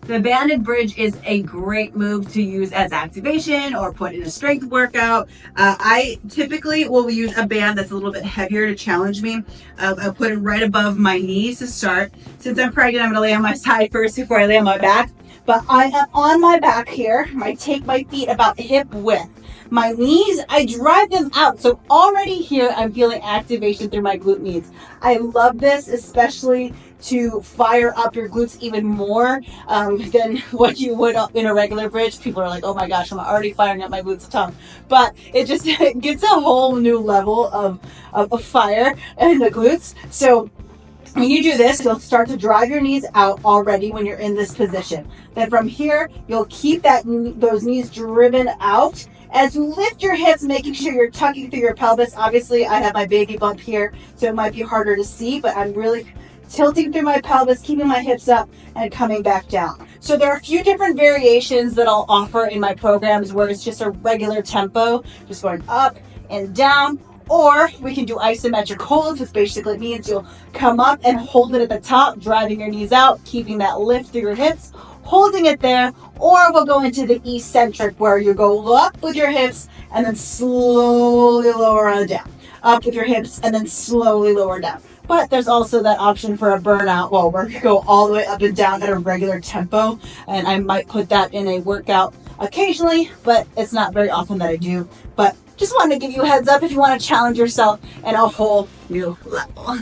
The banded bridge is a great move to use as activation or put in a strength workout. I typically will use a band that's a little bit heavier to challenge me. I'll put it right above my knees to start. Since I'm pregnant, I'm going to lay on my side first before I lay on my back. But I am on my back here. I take my feet about hip width. My knees, I drive them out. So already here, I'm feeling activation through my glute meats. I love this, especially to fire up your glutes even more than what you would in a regular bridge. People are like, oh my gosh, I'm already firing up my glutes a ton. But it just it gets a whole new level of fire in the glutes. So when you do this, you'll start to drive your knees out already when you're in this position. Then from here, you'll keep those knees driven out. As you lift your hips, making sure you're tucking through your pelvis. Obviously, I have my baby bump here, so it might be harder to see, but I'm really tilting through my pelvis, keeping my hips up and coming back down. So there are a few different variations that I'll offer in my programs where it's just a regular tempo, just going up and down. Or we can do isometric holds, which basically means you'll come up and hold it at the top, driving your knees out, keeping that lift through your hips, holding it there. Or we'll go into the eccentric where you go up with your hips and then slowly lower on down. Up with your hips and then slowly lower down. But there's also that option for a burnout, well, where you go all the way up and down at a regular tempo. And I might put that in a workout occasionally, but it's not very often that I do. But just wanted to give you a heads up if you want to challenge yourself at a whole new level.